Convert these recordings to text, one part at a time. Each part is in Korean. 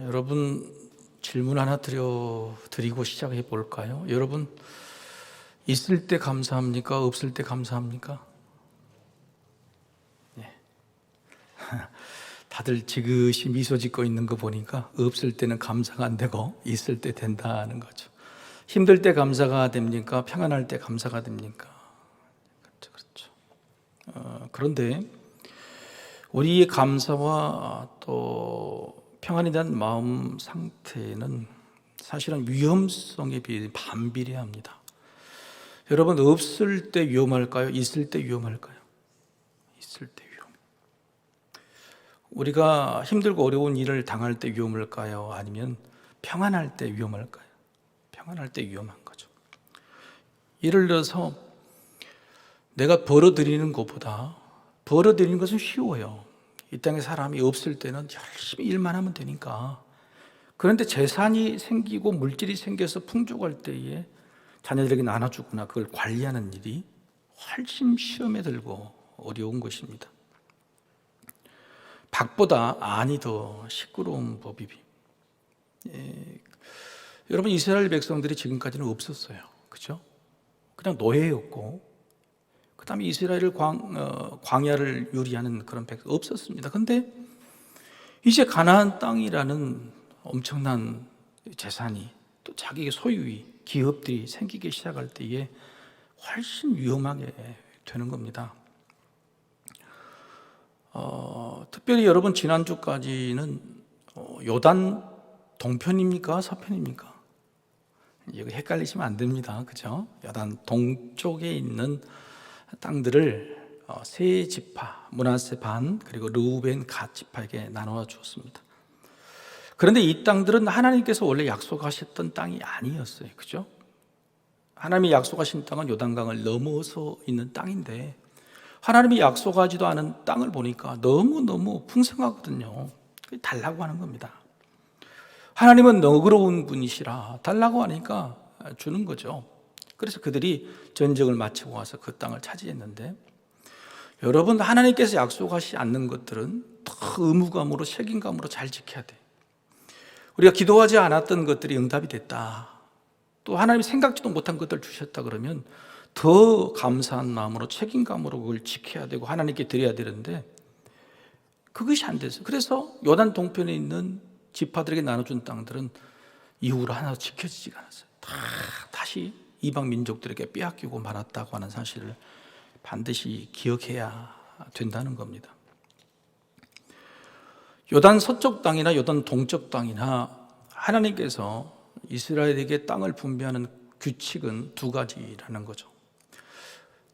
여러분 질문 하나 드리고 시작해 볼까요? 여러분 있을 때 감사합니까? 없을 때 감사합니까? 네. 다들 지그시 미소 짓고 있는 거 보니까 없을 때는 감사가 안 되고 있을 때 된다는 거죠. 힘들 때 감사가 됩니까? 평안할 때 감사가 됩니까? 그렇죠. 그런데 우리의 감사와 또 평안에 대한 마음 상태는 사실은 위험성에 비해 반비례합니다. 여러분, 없을 때 위험할까요? 있을 때 위험할까요? 있을 때 위험. 우리가 힘들고 어려운 일을 당할 때 위험할까요? 아니면 평안할 때 위험할까요? 평안할 때 위험한 거죠. 예를 들어서 내가 벌어들이는 것보다 벌어들이는 것은 쉬워요. 이 땅에 사람이 없을 때는 열심히 일만 하면 되니까. 그런데 재산이 생기고 물질이 생겨서 풍족할 때에 자녀들에게 나눠주거나 그걸 관리하는 일이 훨씬 시험에 들고 어려운 것입니다. 박보다 안이 더 시끄러운 법이비. 여러분, 이스라엘 백성들이 지금까지는 없었어요. 그죠? 그냥 노예였고, 그 다음에 이스라엘을 광야를 유리하는 그런 백성 없었습니다. 근데 이제 가나안 땅이라는 엄청난 재산이 또 자기의 소유의 기업들이 생기기 시작할 때에 훨씬 위험하게 되는 겁니다. 특별히 여러분 지난주까지는 요단 동편입니까? 서편입니까? 이거 헷갈리시면 안 됩니다. 그죠? 요단 동쪽에 있는 땅들을 세 지파, 므낫세 반 그리고 르우벤 갓 지파에게 나누어 주었습니다. 그런데 이 땅들은 하나님께서 원래 약속하셨던 땅이 아니었어요. 그죠? 하나님이 약속하신 땅은 요단강을 넘어서 있는 땅인데 하나님이 약속하지도 않은 땅을 보니까 너무너무 풍성하거든요. 달라고 하는 겁니다. 하나님은 너그러운 분이시라 달라고 하니까 주는 거죠. 그래서 그들이 전쟁을 마치고 와서 그 땅을 차지했는데, 여러분, 하나님께서 약속하시지 않는 것들은 더 의무감으로 책임감으로 잘 지켜야 돼요. 우리가 기도하지 않았던 것들이 응답이 됐다, 또 하나님이 생각지도 못한 것들을 주셨다 그러면 더 감사한 마음으로 책임감으로 그걸 지켜야 되고 하나님께 드려야 되는데 그것이 안 됐어요. 그래서 요단 동편에 있는 지파들에게 나눠준 땅들은 이후로 하나도 지켜지지가 않았어요. 다시 이방 민족들에게 빼앗기고 말았다고 하는 사실을 반드시 기억해야 된다는 겁니다. 요단 서쪽 땅이나 요단 동쪽 땅이나 하나님께서 이스라엘에게 땅을 분배하는 규칙은 두 가지라는 거죠.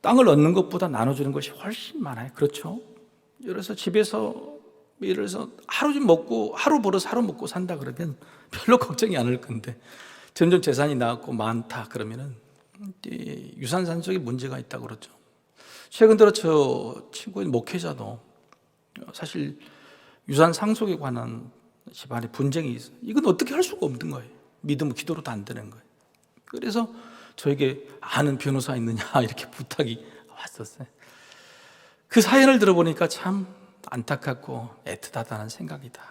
땅을 얻는 것보다 나눠주는 것이 훨씬 많아요. 그렇죠? 예를 들어서 집에서 예를 들어서 하루 먹고 하루 벌어서 하루 먹고 산다 그러면 별로 걱정이 않을 건데, 점점 재산이 나고 많다 그러면은 유산 산속에 문제가 있다고 그러죠. 최근 들어 저 친구의 목회자도 사실 유산 상속에 관한 집안에 분쟁이 있어요. 이건 어떻게 할 수가 없는 거예요. 믿음은 기도로도 안 되는 거예요. 그래서 저에게 아는 변호사 있느냐 이렇게 부탁이 왔었어요. 그 사연을 들어보니까 참 안타깝고 애틋하다는 생각이다.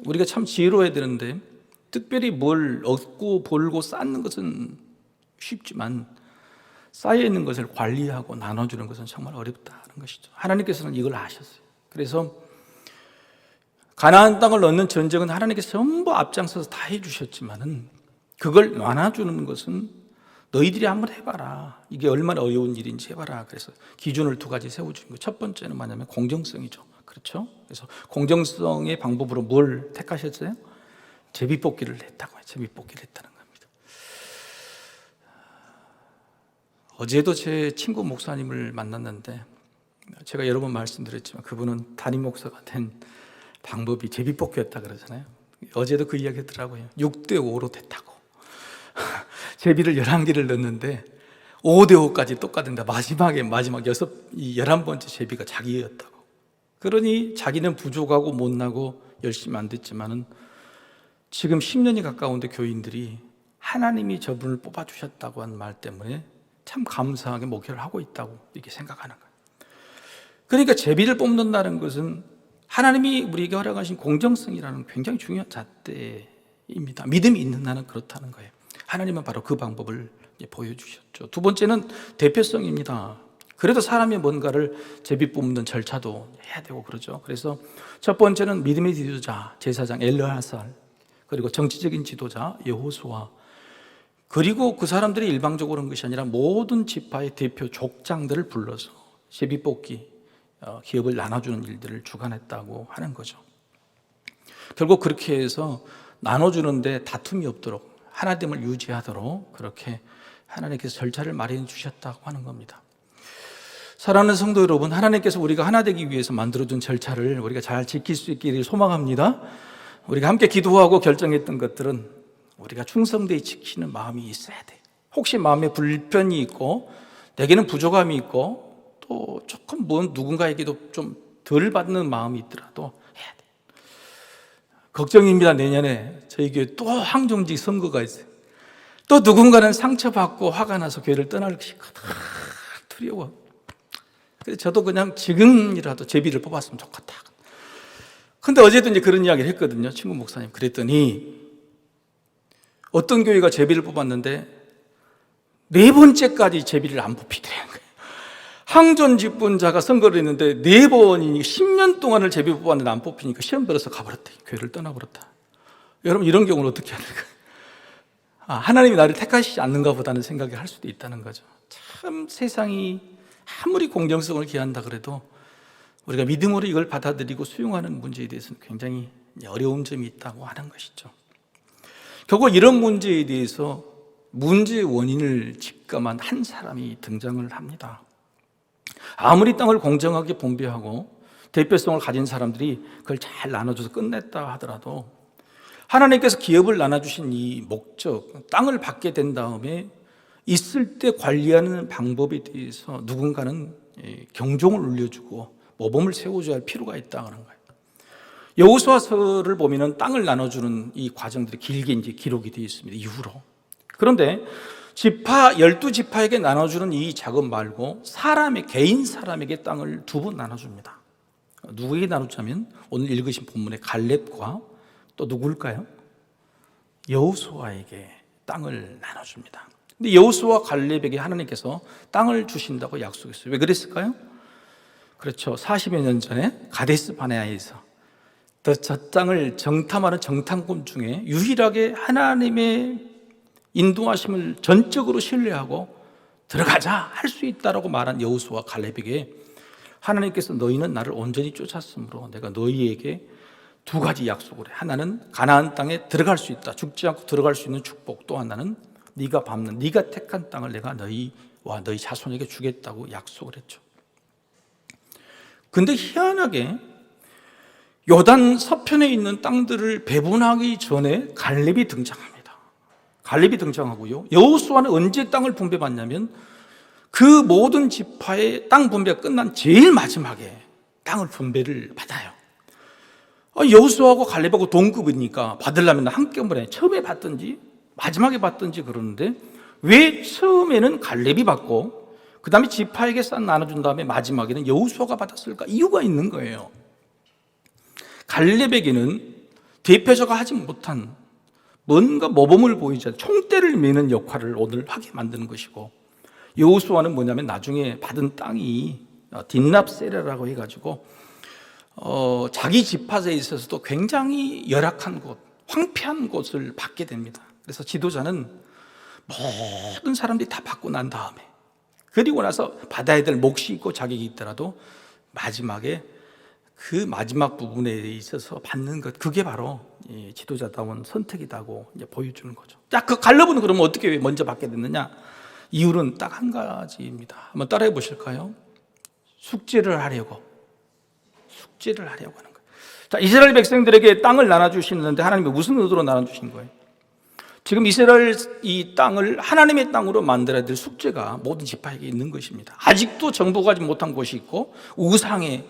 우리가 참 지혜로워야 되는데 특별히 뭘 얻고 벌고 쌓는 것은 쉽지만 쌓여 있는 것을 관리하고 나눠주는 것은 정말 어렵다는 것이죠. 하나님께서는 이걸 아셨어요. 그래서 가나안 땅을 얻는 전쟁은 하나님께서 전부 앞장서서 다 해주셨지만은 그걸 나눠주는 것은 너희들이 한번 해봐라. 이게 얼마나 어려운 일인지 해봐라. 그래서 기준을 두 가지 세워주는 거예요. 첫 번째는 뭐냐면 공정성이죠. 그렇죠? 그래서 공정성의 방법으로 뭘 택하셨어요? 제비뽑기를 했다고 해요. 제비뽑기를 했다는 겁니다. 어제도 제 친구 목사님을 만났는데 제가 여러 번 말씀드렸지만 그분은 담임 목사가 된 방법이 제비뽑기였다 그러잖아요. 어제도 그 이야기 하더라고요. 6대5로 됐다고. 제비를 11개를 넣었는데 5대5까지 똑같은데 마지막 11번째 제비가 자기였다고. 그러니 자기는 부족하고 못나고 열심히 안 됐지만은 지금 10년이 가까운데 교인들이 하나님이 저분을 뽑아주셨다고 한 말 때문에 참 감사하게 목회를 하고 있다고 이렇게 생각하는 거예요. 그러니까 제비를 뽑는다는 것은 하나님이 우리에게 허락하신 공정성이라는 굉장히 중요한 잣대입니다. 믿음이 있는 한은 그렇다는 거예요. 하나님은 바로 그 방법을 보여주셨죠. 두 번째는 대표성입니다. 그래도 사람이 뭔가를 제비 뽑는 절차도 해야 되고 그러죠. 그래서 첫 번째는 믿음의 지도자 제사장 엘르아살, 그리고 정치적인 지도자 여호수아, 그리고 그 사람들이 일방적으로 한 것이 아니라 모든 지파의 대표 족장들을 불러서 제비 뽑기 기업을 나눠주는 일들을 주관했다고 하는 거죠. 결국 그렇게 해서 나눠주는데 다툼이 없도록 하나됨을 유지하도록 그렇게 하나님께서 절차를 마련해 주셨다고 하는 겁니다. 사랑하는 성도 여러분, 하나님께서 우리가 하나 되기 위해서 만들어준 절차를 우리가 잘 지킬 수 있기를 소망합니다. 우리가 함께 기도하고 결정했던 것들은 우리가 충성되이 지키는 마음이 있어야 돼. 혹시 마음에 불편이 있고 내게는 부족함이 있고 또 조금 누군가에게도 좀 덜 받는 마음이 있더라도 해야 돼. 걱정입니다. 내년에 저희 교회 또 황정직 선거가 있어요. 또 누군가는 상처받고 화가 나서 교회를 떠날 것이 두려워. 그래서 저도 그냥 지금이라도 제비를 뽑았으면 좋겠다. 근데 어제도 이제 그런 이야기를 했거든요. 친구 목사님. 그랬더니 어떤 교회가 제비를 뽑았는데 4번째까지 제비를 안 뽑히더라는 거예요. 항전 직분자가 선거를 했는데 4번이니 10년 동안을 제비 뽑았는데 안 뽑히니까 시험 들어서 가버렸다. 교회를 떠나버렸다. 여러분, 이런 경우는 어떻게 해야 될까요? 하나님이 나를 택하시지 않는가 보다는 생각을 할 수도 있다는 거죠. 참 세상이 아무리 공정성을 기한다 그래도 우리가 믿음으로 이걸 받아들이고 수용하는 문제에 대해서는 굉장히 어려운 점이 있다고 하는 것이죠. 결국 이런 문제에 대해서 문제의 원인을 직감한 한 사람이 등장을 합니다. 아무리 땅을 공정하게 분배하고 대표성을 가진 사람들이 그걸 잘 나눠줘서 끝냈다 하더라도 하나님께서 기업을 나눠주신 이 목적, 땅을 받게 된 다음에 있을 때 관리하는 방법에 대해서 누군가는 경종을 울려주고 모범을 세워줘야 할 필요가 있다는 거예요. 여호수아서를 보면은 땅을 나눠주는 이 과정들이 길게 이제 기록이 되어 있습니다. 이후로. 그런데 12지파에게 나눠주는 이 작업 말고 개인 사람에게 땅을 2번 나눠줍니다. 누구에게 나누자면 오늘 읽으신 본문의 갈렙과 또 누구일까요? 여호수아에게 땅을 나눠줍니다. 근데 여호수아 갈렙에게 하나님께서 땅을 주신다고 약속했어요. 왜 그랬을까요? 그렇죠. 40여 년 전에 가데스 바네아에서 저 땅을 정탐하는 정탐꾼 중에 유일하게 하나님의 인도하심을 전적으로 신뢰하고 들어가자 할 수 있다라고 말한 여호수아 갈렙에게 하나님께서 너희는 나를 온전히 쫓았으므로 내가 너희에게 2가지 약속을 해. 하나는 가나안 땅에 들어갈 수 있다. 죽지 않고 들어갈 수 있는 축복. 또 하나는 네가 밟는 네가 택한 땅을 내가 너희와 너희 자손에게 주겠다고 약속을 했죠. 근데 희한하게 요단 서편에 있는 땅들을 배분하기 전에 갈렙이 등장합니다. 갈렙이 등장하고요. 여호수아는 언제 땅을 분배받냐면 그 모든 지파의 땅 분배가 끝난 제일 마지막에 땅을 분배를 받아요. 여호수아하고 갈렙하고 동급이니까 받으려면 한꺼번에 처음에 받든지 마지막에 받든지 그러는데 왜 처음에는 갈렙이 받고 그 다음에 지파에게 싹 나눠준 다음에 마지막에는 여호수아가 받았을까? 이유가 있는 거예요. 갈렙에게는 대표자가 하지 못한 뭔가 모범을 보이지 않는 총대를 메는 역할을 오늘 하게 만드는 것이고, 여호수아는 뭐냐면 나중에 받은 땅이 딘납세레라고 해가지고 자기 지파에 있어서도 굉장히 열악한 곳, 황폐한 곳을 받게 됩니다. 그래서 지도자는 모든 사람들이 다 받고 난 다음에, 그리고 나서 받아야 될 몫이 있고 자격이 있더라도 마지막에 그 마지막 부분에 있어서 받는 것, 그게 바로 지도자다운 선택이라고 이제 보여주는 거죠. 자, 그 갈렙은 그러면 어떻게 먼저 받게 됐느냐? 이유는 딱 한 가지입니다. 한번 따라해 보실까요? 숙제를 하려고 하는 거예요. 자, 이스라엘 백성들에게 땅을 나눠주시는데 하나님이 무슨 의도로 나눠주신 거예요? 지금 이스라엘 이 땅을 하나님의 땅으로 만들어야 될 숙제가 모든 지파에게 있는 것입니다. 아직도 정복하지 못한 곳이 있고 우상의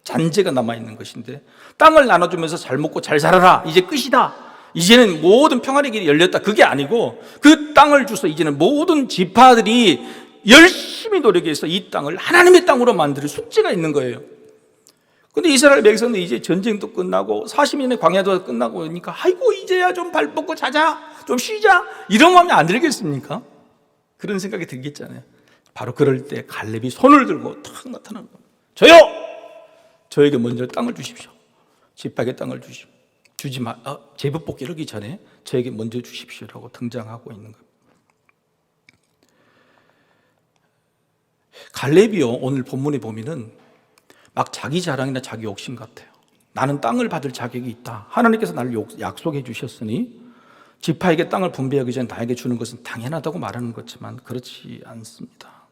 잔재가 남아있는 것인데, 땅을 나눠주면서 잘 먹고 잘 살아라, 이제 끝이다, 이제는 모든 평안의 길이 열렸다, 그게 아니고 그 땅을 주서 이제는 모든 지파들이 열심히 노력해서 이 땅을 하나님의 땅으로 만들 숙제가 있는 거예요. 근데 이스라엘 백성은 이제 전쟁도 끝나고 40년의 광야도 끝나고 그러니까 아이고 이제야 좀 발 뻗고 자자, 좀 쉬자, 이런 마음이 안 들겠습니까? 그런 생각이 들겠잖아요. 바로 그럴 때 갈렙이 손을 들고 탁 나타나는 겁니다. 저요! 저에게 먼저 땅을 주십시오. 지파에게 땅을 주지 마. 제법 복귀를 하기 전에 저에게 먼저 주십시오라고 등장하고 있는 겁니다. 갈렙이요, 오늘 본문에 보면은 막 자기 자랑이나 자기 욕심 같아요. 나는 땅을 받을 자격이 있다. 하나님께서 나를 약속해 주셨으니 지파에게 땅을 분배하기 전에 나에게 주는 것은 당연하다고 말하는 거지만 그렇지 않습니다.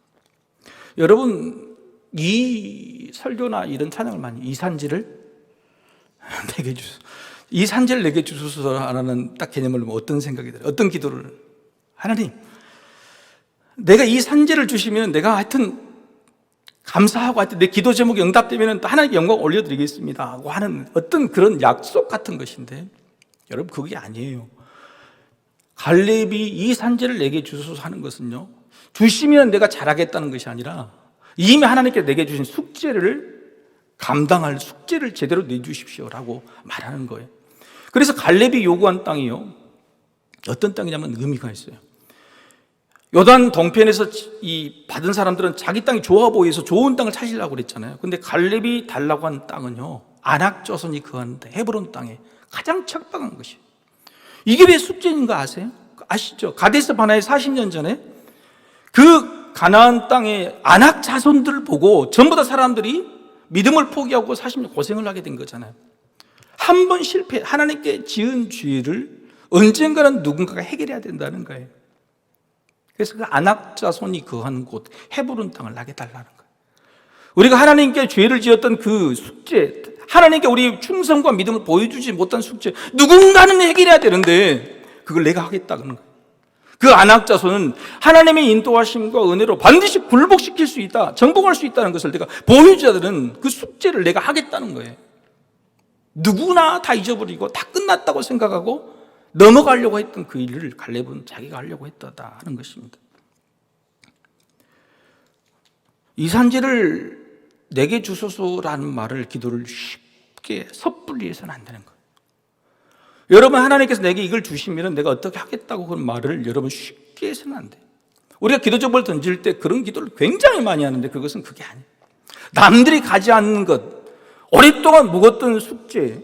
여러분, 이 설교나 이런 찬양을 많이 이 산지를 내게 주소서, 이 산지를 내게 주소서라는 딱 개념을 보면 어떤 생각이 들어요? 어떤 기도를? 하나님, 내가 이 산지를 주시면 내가 하여튼 감사하고 하여튼 내 기도 제목이 응답되면 또 하나님께 영광 올려드리겠습니다 하고 하는 어떤 그런 약속 같은 것인데, 여러분 그게 아니에요. 갈렙이 이 산지를 내게 주소서 하는 것은요, 주시면 내가 잘하겠다는 것이 아니라 이미 하나님께 내게 주신 숙제를 감당할 숙제를 제대로 내주십시오라고 말하는 거예요. 그래서 갈렙이 요구한 땅이요, 어떤 땅이냐면 의미가 있어요. 요단 동편에서 이 받은 사람들은 자기 땅이 좋아 보여서 좋은 땅을 찾으려고 그랬잖아요. 근데 갈렙이 달라고 한 땅은요, 아낙 자손이 거하는데 헤브론 땅에 가장 척박한 것이에요. 이게 왜 숙제인 거 아세요? 아시죠? 가데스 바나에 40년 전에 그 가나안 땅의 아낙 자손들을 보고 전부 다 사람들이 믿음을 포기하고 40년 고생을 하게 된 거잖아요. 한 번 실패, 하나님께 지은 죄를 언젠가는 누군가가 해결해야 된다는 거예요. 그래서 그 아낙 자손이 거한 곳 헤브론 땅을 나게 달라는 거예요. 우리가 하나님께 죄를 지었던 그 숙제, 하나님께 우리 충성과 믿음을 보여주지 못한 숙제, 누군가는 해결해야 되는데 그걸 내가 하겠다는 거예요. 그 아낙 자손은 하나님의 인도하심과 은혜로 반드시 굴복시킬 수 있다, 정복할 수 있다는 것을 내가 보여줘야 되는 그 숙제를 내가 하겠다는 거예요. 누구나 다 잊어버리고 다 끝났다고 생각하고 넘어가려고 했던 그 일을 갈렙은 자기가 하려고 했다 하는 것입니다. 이 산지를 내게 주소서라는 말을, 기도를 쉽게 섣불리 해서는 안 되는 거예요. 여러분, 하나님께서 내게 이걸 주시면 내가 어떻게 하겠다고 그런 말을 여러분 쉽게 해서는 안 돼요. 우리가 기도 제목을 던질 때 그런 기도를 굉장히 많이 하는데 그것은 그게 아니에요. 남들이 가지 않는 것, 오랫동안 묵었던 숙제,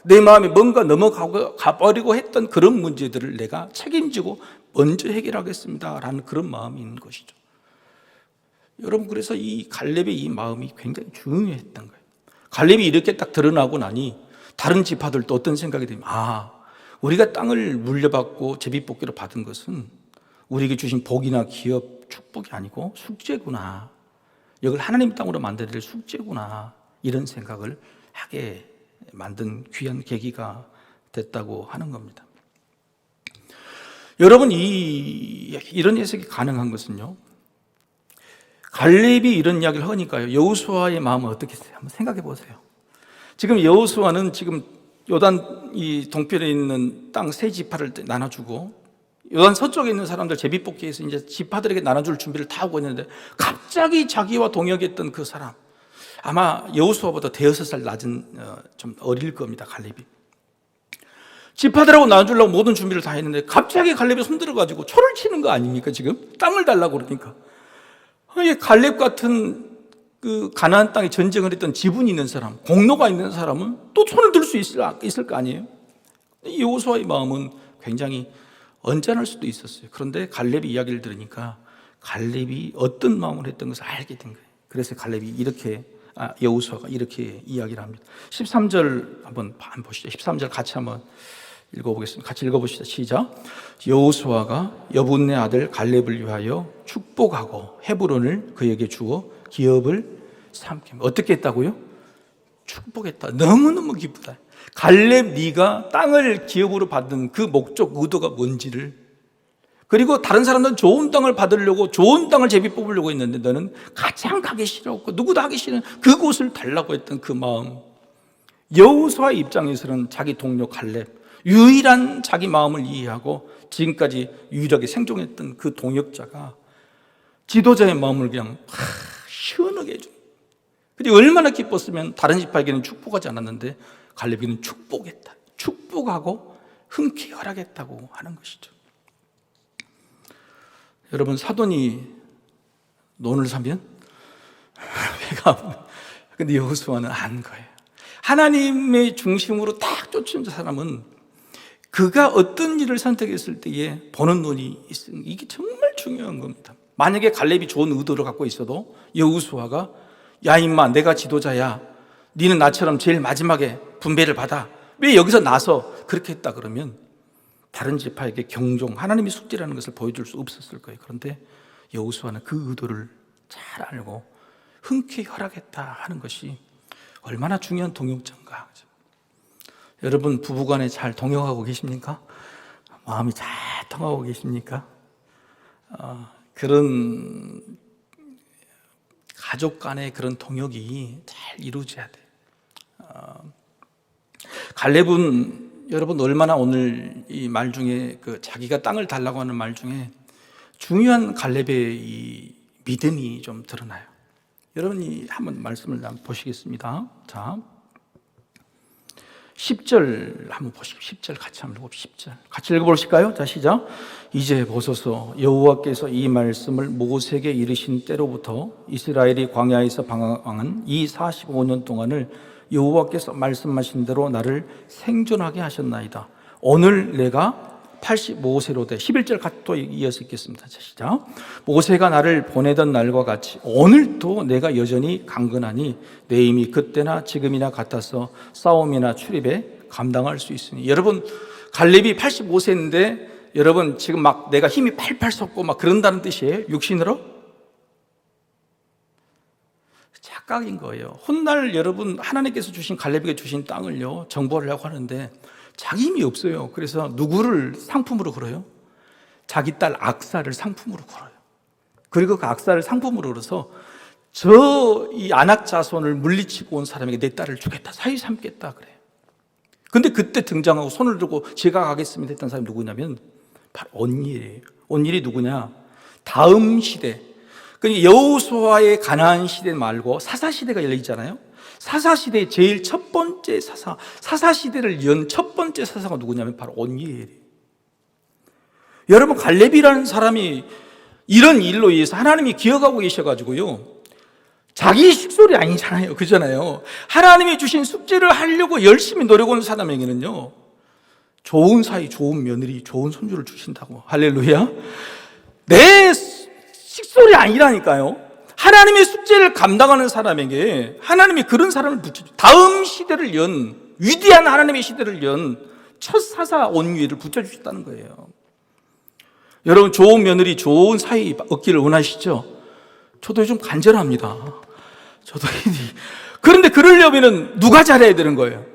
내 마음에 뭔가 넘어가고 가버리고 했던 그런 문제들을 내가 책임지고 먼저 해결하겠습니다 라는 그런 마음이 있는 것이죠. 여러분, 그래서 이 갈렙의 이 마음이 굉장히 중요했던 거예요. 갈렙이 이렇게 딱 드러나고 나니 다른 지파들도 어떤 생각이 들면, 우리가 땅을 물려받고 제비뽑기로 받은 것은 우리에게 주신 복이나 기업, 축복이 아니고 숙제구나, 이걸 하나님 땅으로 만들어야 될 숙제구나, 이런 생각을 하게 만든 귀한 계기가 됐다고 하는 겁니다. 여러분, 이런 해석이 가능한 것은요, 갈렙이 이런 이야기를 하니까요, 여호수아의 마음은 어떻겠어요? 한번 생각해 보세요. 지금 여호수아는 지금 요단 이 동편에 있는 땅 세 지파를 나눠주고 요단 서쪽에 있는 사람들 제비뽑기에서 이제 지파들에게 나눠줄 준비를 다 하고 있는데 갑자기 자기와 동역했던 그 사람, 아마 여호수아보다 대여섯 살 낮은 좀 어릴 겁니다, 갈렙이. 지파들하고 나눠주려고 모든 준비를 다 했는데 갑자기 갈렙이 손들어가지고 초를 치는 거 아닙니까? 지금 땅을 달라고 그러니까. 갈렙 같은 그 가나안 땅에 전쟁을 했던 지분이 있는 사람, 공로가 있는 사람은 또 손을 들 수 있을 거 아니에요? 여호수아의 마음은 굉장히 언짢을 수도 있었어요. 그런데 갈렙의 이야기를 들으니까 갈렙이 어떤 마음을 했던 것을 알게 된 거예요. 그래서 갈렙이 여호수아가 이렇게 이야기를 합니다. 13절 한번 보시죠. 13절 같이 한번 읽어보겠습니다. 같이 읽어보시죠. 시작. 여호수아가 여분네 아들 갈렙을 위하여 축복하고 헤브론을 그에게 주어 기업을 삼게. 어떻게 했다고요? 축복했다. 너무너무 기쁘다. 갈렙, 네가 땅을 기업으로 받은 그 목적, 의도가 뭔지를, 그리고 다른 사람들은 좋은 땅을 받으려고 좋은 땅을 제비 뽑으려고 했는데 너는 가장 가기 싫었고 누구도 하기 싫은 그곳을 달라고 했던 그 마음. 여호수아의 입장에서는 자기 동료 갈렙, 유일한 자기 마음을 이해하고 지금까지 유일하게 생존했던 그 동역자가 지도자의 마음을 그냥 시원하게 해준, 근데 얼마나 기뻤으면 다른 지파에게는 축복하지 않았는데 갈렙에게는 축복했다. 축복하고 흔쾌히 허락했다고 하는 것이죠. 여러분, 사돈이 논을 사면 배가 아프면, 근데 여호수아는 안 거예요. 하나님의 중심으로 딱 쫓은 사람은 그가 어떤 일을 선택했을 때에 보는 눈이 있으니 이게 정말 중요한 겁니다. 만약에 갈렙이 좋은 의도를 갖고 있어도 여호수아가 야 임마 내가 지도자야, 니는 나처럼 제일 마지막에 분배를 받아, 왜 여기서 나서 그렇게 했다 그러면 다른 지파에게 경종, 하나님의 숙제라는 것을 보여줄 수 없었을 거예요. 그런데 여호수아는 그 의도를 잘 알고 흔쾌히 허락했다 하는 것이 얼마나 중요한 동역자인가. 여러분, 부부간에 잘 동역하고 계십니까? 마음이 잘 통하고 계십니까? 그런 가족 간의 그런 동역이 잘 이루어져야 돼요. 갈렙은 여러분 얼마나 오늘 이 말 중에 그 자기가 땅을 달라고 하는 말 중에 중요한 갈렙의 이 믿음이 좀 드러나요. 여러분이 한번 말씀을 보시겠습니다. 자, 10절 한번 보시고 10절 같이 한번 읽고 10절 같이 읽어보실까요? 자, 시작. 이제 보소서, 여호와께서 이 말씀을 모세에게 이르신 때로부터 이스라엘이 광야에서 방황한 이 45년 동안을 여호와께서 말씀하신 대로 나를 생존하게 하셨나이다. 오늘 내가 85세로 돼. 11절 같이 또 이어서 읽겠습니다. 자, 시작. 모세가 나를 보내던 날과 같이 오늘도 내가 여전히 강건하니 내 힘이 그때나 지금이나 같아서 싸움이나 출입에 감당할 수 있으니. 여러분, 갈렙이 85세인데 여러분 지금 막 내가 힘이 팔팔 솟고 막 그런다는 뜻이에요? 육신으로? 착각인 거예요. 훗날 여러분 하나님께서 주신 갈렙에게 주신 땅을요 정벌을 하려고 하는데 자기 힘이 없어요. 그래서 누구를 상품으로 걸어요? 자기 딸 악사를 상품으로 걸어요. 그리고 그 악사를 상품으로 걸어서 저 이 안악 자손을 물리치고 온 사람에게 내 딸을 주겠다, 사위 삼겠다 그래요. 근데 그때 등장하고 손을 들고 제가 가겠습니다 했던 사람이 누구냐면 바로 온니엘이에요. 온니엘이 누구냐? 다음 시대, 그러니까 여호수아의 가나안 시대 말고 사사 시대가 열리잖아요. 사사 시대의 제일 첫 번째 사사 시대를 연 첫 번째 사사가 누구냐면 바로 온니엘이에요. 여러분, 갈렙이라는 사람이 이런 일로 인해서 하나님이 기억하고 계셔가지고요, 자기 식솔이 아니잖아요. 그잖아요. 하나님이 주신 숙제를 하려고 열심히 노력하는 사람에게는요 좋은 사위, 좋은 며느리, 좋은 손주를 주신다고. 할렐루야. 내 식솔이 아니라니까요. 하나님의 숙제를 감당하는 사람에게 하나님이 그런 사람을 붙여줘. 다음 시대를 연, 위대한 하나님의 시대를 연 첫 사사 온유를 붙여주셨다는 거예요. 여러분, 좋은 며느리, 좋은 사위 얻기를 원하시죠? 저도 좀 간절합니다. 저도. 그런데 그러려면 누가 잘해야 되는 거예요?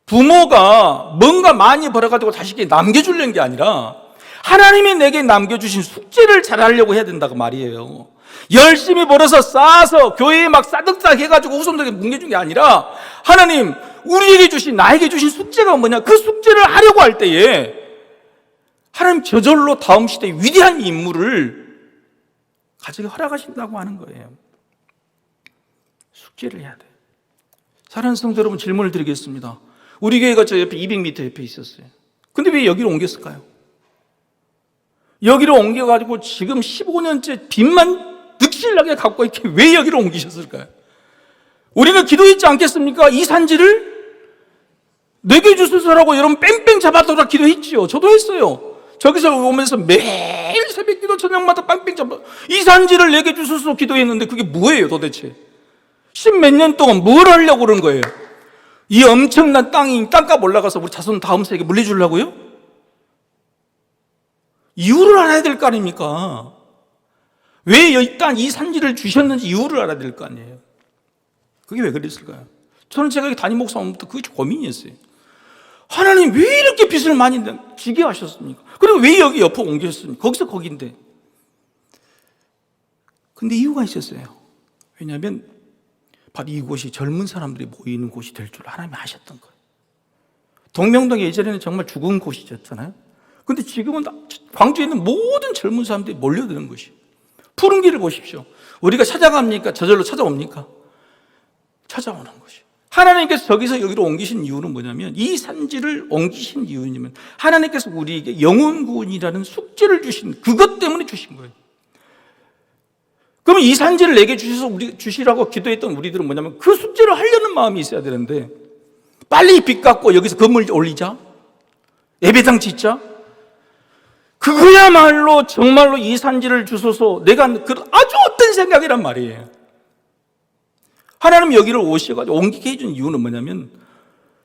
부모가 뭔가 많이 벌어가지고 자식에게 남겨주려는 게 아니라 하나님이 내게 남겨주신 숙제를 잘하려고 해야 된다고 말이에요. 열심히 벌어서 쌓아서 교회에 막 싸득싸득 해가지고 후손들에게 뭉개준 게 아니라 하나님 우리에게 주신, 나에게 주신 숙제가 뭐냐, 그 숙제를 하려고 할 때에 하나님 저절로 다음 시대의 위대한 인물을 가지게 허락하신다고 하는 거예요. 숙제를 해야 돼요. 사랑하는 성도 여러분, 질문을 드리겠습니다. 우리 교회가 저 옆에 200m 옆에 있었어요. 근데 왜 여기로 옮겼을까요? 여기로 옮겨가지고 지금 15년째 빚만 득실나게 갖고 있게 왜 여기로 옮기셨을까요? 우리는 기도했지 않겠습니까? 이 산지를 내게 주소서라고 여러분 뺑뺑 잡아더라 기도했지요. 저도 했어요. 저기서 오면서 매일 새벽 기도 저녁마다 뺑뺑 잡아 이 산지를 내게 주소서 기도했는데 그게 뭐예요 도대체? 10몇 년 동안 뭘 하려고 그런 거예요? 이 엄청난 땅값 올라가서 우리 자손 다음 세에게 물려주려고요? 이유를 알아야 될 거 아닙니까? 왜 이 땅, 이 산지를 주셨는지 이유를 알아야 될 거 아니에요? 그게 왜 그랬을까요? 저는 제가 담임 목사님부터 그게 고민이었어요. 하나님 왜 이렇게 빚을 많이 지게 하셨습니까? 그리고 왜 여기 옆에 옮겼습니까? 거기서 거긴데. 근데 이유가 있었어요. 왜냐하면 바로 이곳이 젊은 사람들이 모이는 곳이 될 줄 하나님이 아셨던 거예요. 동명동이 예전에는 정말 죽은 곳이었잖아요. 근데 지금은 광주에 있는 모든 젊은 사람들이 몰려드는 것이에요. 푸른 길을 보십시오. 우리가 찾아갑니까? 저절로 찾아옵니까? 찾아오는 것이. 하나님께서 저기서 여기로 옮기신 이유는 뭐냐면, 이 산지를 옮기신 이유는 하나님께서 우리에게 영혼 구원이라는 숙제를 주신, 그것 때문에 주신 거예요. 그러면 이 산지를 내게 주시라고 기도했던 우리들은 뭐냐면, 그 숙제를 하려는 마음이 있어야 되는데, 빨리 빚 갚고 여기서 건물 올리자, 예배당 짓자, 그거야말로 정말로 이 산지를 주소서, 내가 아주 어떤 생각이란 말이에요. 하나님 여기를 오셔가지고 옮기게 해준 이유는 뭐냐면,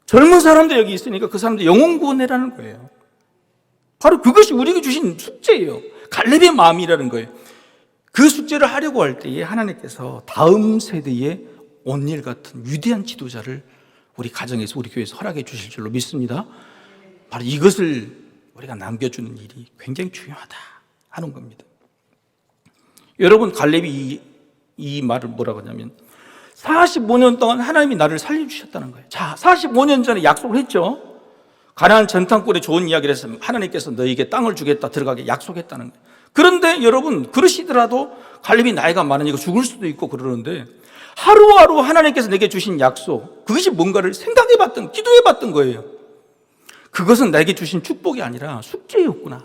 젊은 사람들 여기 있으니까 그 사람들 영혼 구원해라는 거예요. 바로 그것이 우리에게 주신 숙제예요. 갈렙의 마음이라는 거예요. 그 숙제를 하려고 할 때에 하나님께서 다음 세대의 온일 같은 위대한 지도자를 우리 가정에서, 우리 교회에서 허락해 주실 줄로 믿습니다. 바로 이것을 우리가 남겨주는 일이 굉장히 중요하다 하는 겁니다. 여러분, 갈렙이 이 말을 뭐라고 하냐면, 45년 동안 하나님이 나를 살려주셨다는 거예요. 자, 45년 전에 약속을 했죠. 가나안 전탕골에 좋은 이야기를 해서 하나님께서 너에게 땅을 주겠다, 들어가게 약속했다는 거예요. 그런데 여러분, 그러시더라도 갈렙이 나이가 많으니까 죽을 수도 있고 그러는데, 하루하루 하나님께서 내게 주신 약속, 그것이 뭔가를 생각해봤던, 기도해봤던 거예요. 그것은 내게 주신 축복이 아니라 숙제였구나.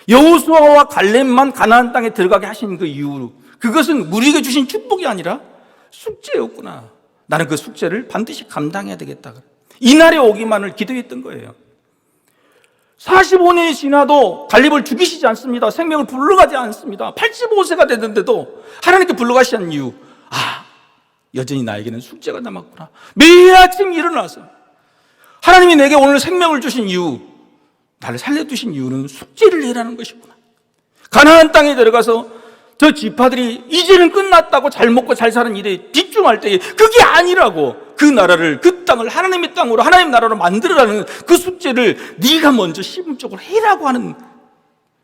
여호수아와 갈렙만 가나안 땅에 들어가게 하신 그 이유, 그것은 우리에게 주신 축복이 아니라 숙제였구나. 나는 그 숙제를 반드시 감당해야 되겠다. 이날에 오기만을 기도했던 거예요. 45년이 지나도 갈렙을 죽이시지 않습니다. 생명을 불러가지 않습니다. 85세가 됐는데도 하나님께 불러가시지 않는 이유, 여전히 나에게는 숙제가 남았구나. 매일 아침 일어나서 하나님이 내게 오늘 생명을 주신 이유, 나를 살려두신 이유는 숙제를 해라는 것이구나. 가나안 땅에 들어가서 저 지파들이 이제는 끝났다고 잘 먹고 잘 사는 일에 집중할 때에 그게 아니라고, 그 나라를, 그 땅을 하나님의 땅으로, 하나님 나라로 만들어라는 그 숙제를 네가 먼저 시범적으로 해라고 하는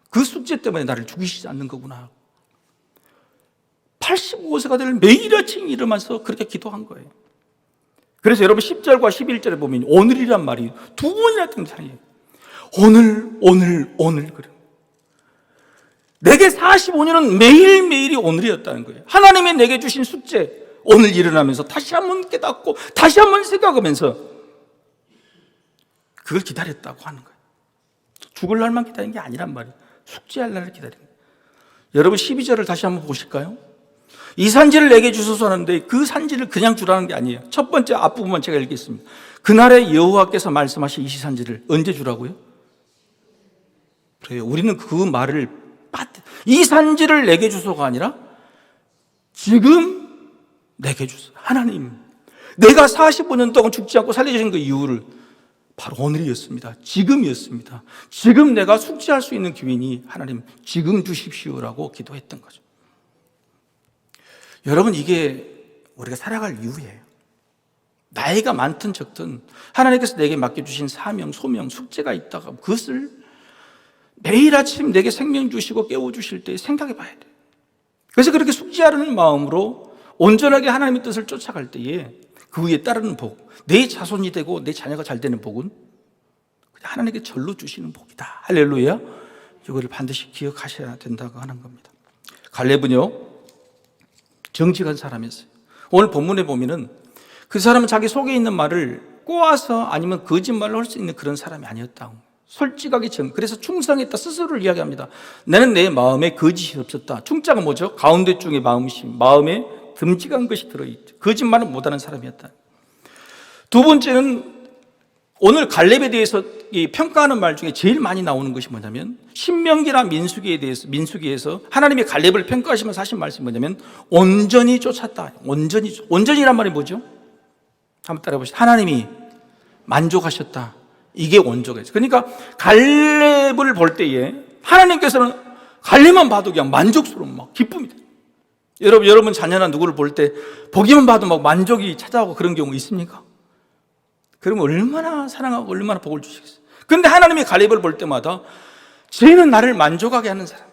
그 숙제 때문에 나를 죽이시지 않는 거구나. 85세가 될 매일 아침 일어나서 그렇게 기도한 거예요. 그래서 여러분 10절과 11절에 보면 오늘이란 말이 두 번이나 등장해요. 오늘 그래. 내게 45년은 매일매일이 오늘이었다는 거예요. 하나님이 내게 주신 숙제, 오늘 일어나면서 다시 한번 깨닫고 다시 한번 생각하면서 그걸 기다렸다고 하는 거예요. 죽을 날만 기다린 게 아니란 말이에요. 숙제할 날을 기다린 거예요. 여러분 12절을 다시 한번 보실까요? 이 산지를 내게 주소서 하는데 그 산지를 그냥 주라는 게 아니에요. 첫 번째 앞부분만 제가 읽겠습니다. 그날에 여호와께서 말씀하신 이 산지를 언제 주라고요? 그래요. 우리는 그 말을 이 산지를 내게 주소가 아니라 지금 내게 주소. 하나님, 내가 45년 동안 죽지 않고 살려주신 그 이유를 바로 오늘이었습니다. 지금이었습니다. 지금 내가 숙지할 수 있는 기회니 하나님 지금 주십시오라고 기도했던 거죠. 여러분, 이게 우리가 살아갈 이유예요. 나이가 많든 적든 하나님께서 내게 맡겨주신 사명, 소명, 숙제가 있다가 그것을 매일 아침 내게 생명 주시고 깨워주실 때 생각해 봐야 돼요. 그래서 그렇게 숙지하려는 마음으로 온전하게 하나님의 뜻을 쫓아갈 때에 그 위에 따르는 복, 내 자손이 되고 내 자녀가 잘 되는 복은 하나님께 절로 주시는 복이다. 할렐루야. 이거를 반드시 기억하셔야 된다고 하는 겁니다. 갈렙은요, 정직한 사람이었어요. 오늘 본문에 보면은 그 사람은 자기 속에 있는 말을 꼬아서 아니면 거짓말을 할 수 있는 그런 사람이 아니었다고. 솔직하게 그래서 충성했다 스스로를 이야기합니다. 나는 내 마음에 거짓이 없었다. 충자가 뭐죠? 가운데 중에 마음에 듬직한 것이 들어있죠. 거짓말은 못하는 사람이었다. 두 번째는 오늘 갈렙에 대해서 평가하는 말 중에 제일 많이 나오는 것이 뭐냐면 신명기나 민수기에서 하나님이 갈렙을 평가하시면서 하신 말씀이 뭐냐면 온전히 쫓았다. 온전히란 말이 뭐죠? 한번 따라해 보시죠. 하나님이 만족하셨다. 이게 온전해요. 그러니까 갈렙을 볼 때에 하나님께서는 갈렙만 봐도 그냥 만족스러운 막 기쁨이 돼요. 여러분 자녀나 누구를 볼 때 보기만 봐도 막 만족이 찾아오고 그런 경우 있습니까? 그러면 얼마나 사랑하고 얼마나 복을 주시겠어요. 그런데 하나님이 갈렙을 볼 때마다 쟤는 나를 만족하게 하는 사람.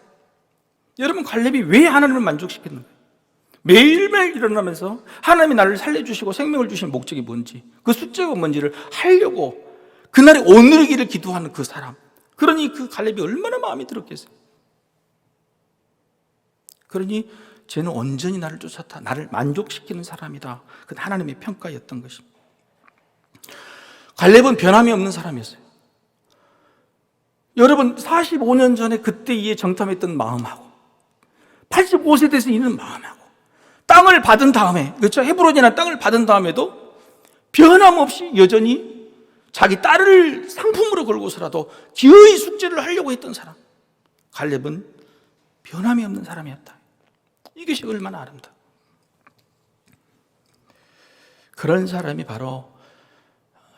여러분, 갈렙이 왜 하나님을 만족시켰는가? 매일매일 일어나면서 하나님이 나를 살려주시고 생명을 주신 목적이 뭔지, 그 숙제가 뭔지를 하려고 그날의 오늘이기를 기도하는 그 사람. 그러니 그 갈렙이 얼마나 마음이 들었겠어요. 그러니 쟤는 온전히 나를 쫓았다. 나를 만족시키는 사람이다. 그건 하나님의 평가였던 것입니다. 갈렙은 변함이 없는 사람이었어요. 여러분 45년 전에 그때 이에 정탐했던 마음하고 85세 돼서 있는 마음하고 땅을 받은 다음에, 그렇죠? 헤브론이라는 땅을 받은 다음에도 변함없이 여전히 자기 딸을 상품으로 걸고서라도 기어이 숙제를 하려고 했던 사람, 갈렙은 변함이 없는 사람이었다. 이것이 얼마나 아름다워. 그런 사람이 바로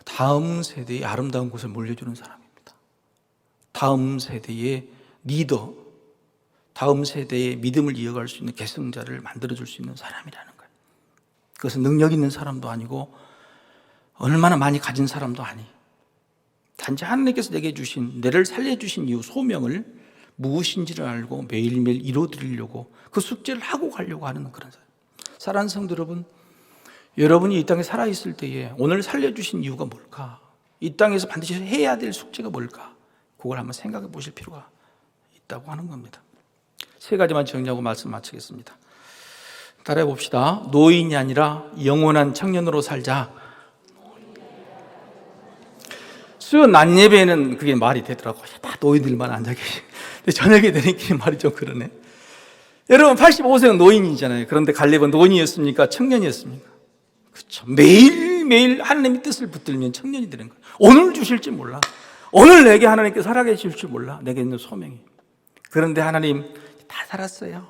다음 세대의 아름다운 곳을 물려주는 사람입니다. 다음 세대의 리더, 다음 세대의 믿음을 이어갈 수 있는 계승자를 만들어줄 수 있는 사람이라는 거예요. 그것은 능력 있는 사람도 아니고 얼마나 많이 가진 사람도 아니, 단지 하나님께서 내게 주신, 내를 살려주신 이유, 소명을 무엇인지를 알고 매일매일 이루어드리려고 그 숙제를 하고 가려고 하는 그런 사람. 사랑하는 성도 여러분, 여러분이 이 땅에 살아있을 때에 오늘 살려주신 이유가 뭘까? 이 땅에서 반드시 해야 될 숙제가 뭘까? 그걸 한번 생각해 보실 필요가 있다고 하는 겁니다. 세 가지만 정리하고 말씀 마치겠습니다. 따라해 봅시다. 노인이 아니라 영원한 청년으로 살자. 수요 낮 예배에는 그게 말이 되더라고요. 다 노인들만 앉아 계시. 근데 저녁에 되니까 말이 좀 그러네. 여러분 85세는 노인이잖아요. 그런데 갈렙은 노인이었습니까? 청년이었습니까? 그렇죠. 매일매일 하나님의 뜻을 붙들면 청년이 되는 거예요. 오늘 주실지 몰라. 오늘 내게 하나님께서 살아계실지 몰라. 내게 있는 소명이. 그런데 하나님 다 살았어요.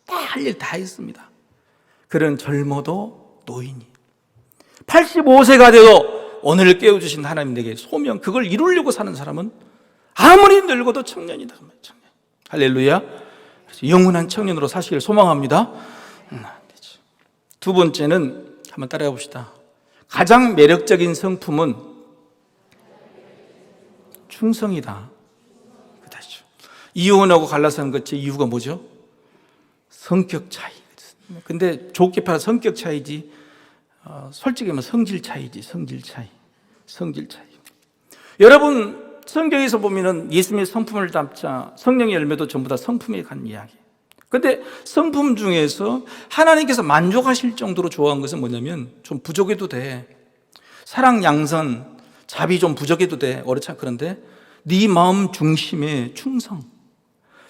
다 할 일 다 했습니다. 그런 젊어도 노인이 85세가 돼도 오늘 깨워주신 하나님 내게 소명, 그걸 이루려고 사는 사람은 아무리 늙어도 청년이다. 청년. 할렐루야. 그래서 영원한 청년으로 사시길 소망합니다. 두 번째는 한번 따라해 봅시다. 가장 매력적인 성품은 충성이다. 그다죠. 이혼하고 갈라서는 것의 이유가 뭐죠? 성격 차이. 근데 좋게 말하면 성격 차이지, 솔직히 말하면 성질 차이지. 성질 차이. 여러분 성경에서 보면은 예수님의 성품을 담자 성령의 열매도 전부 다 성품에 관한 이야기. 근데 성품 중에서 하나님께서 만족하실 정도로 좋아한 것은 뭐냐면, 좀 부족해도 돼. 사랑, 양선, 자비 좀 부족해도 돼. 그런데 네 마음 중심의 충성,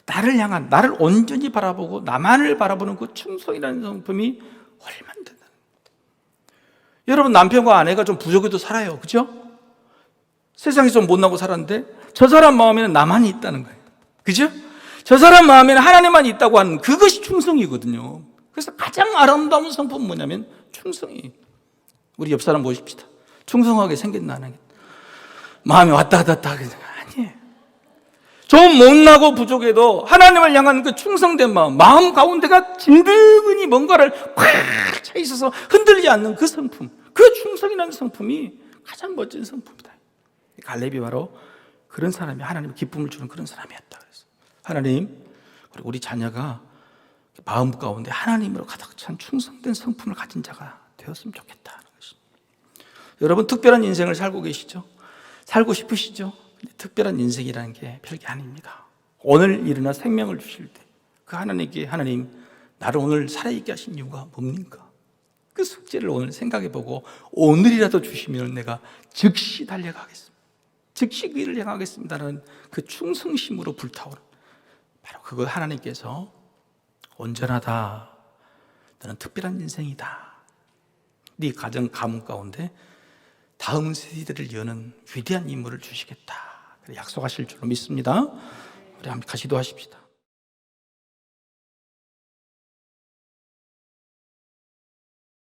나를 향한, 나를 온전히 바라보고 나만을 바라보는 그 충성이라는 성품이 얼마나 된다. 여러분 남편과 아내가 좀 부족해도 살아요. 그죠? 세상에서 좀 못나고 살았는데 저 사람 마음에는 나만이 있다는 거예요. 그죠? 저 사람 마음에는 하나님만 있다고 하는 그것이 충성이거든요. 그래서 가장 아름다운 성품은 뭐냐면 충성이. 우리 옆 사람 보십시다. 충성하게 생겼나 안 하겠다. 마음이 왔다 갔다 하겠다. 아니에요. 좀 못나고 부족해도 하나님을 향한 그 충성된 마음 가운데가 진득하니 뭔가를 꽉 차 있어서 흔들리지 않는 그 성품, 그 충성이라는 성품이 가장 멋진 성품이다. 갈렙이 바로 그런 사람이, 하나님 기쁨을 주는 그런 사람이었다. 그래서 하나님, 우리 자녀가 마음 가운데 하나님으로 가득 찬 충성된 성품을 가진 자가 되었으면 좋겠다는 것입니다. 여러분 특별한 인생을 살고 계시죠? 살고 싶으시죠? 특별한 인생이라는 게 별게 아닙니다. 오늘 일어나 생명을 주실 때 그 하나님께, 하나님 나를 오늘 살아있게 하신 이유가 뭡니까? 그 숙제를 오늘 생각해보고 오늘이라도 주시면 내가 즉시 달려가겠습니다. 즉시 그 일을 행하겠습니다라는 그 충성심으로 불타오른, 바로 그걸 하나님께서 온전하다, 너는 특별한 인생이다, 네 가정 가문 가운데 다음 세대를 여는 위대한 인물을 주시겠다 약속하실 줄로 믿습니다. 우리 함께 같이 기도하십시다.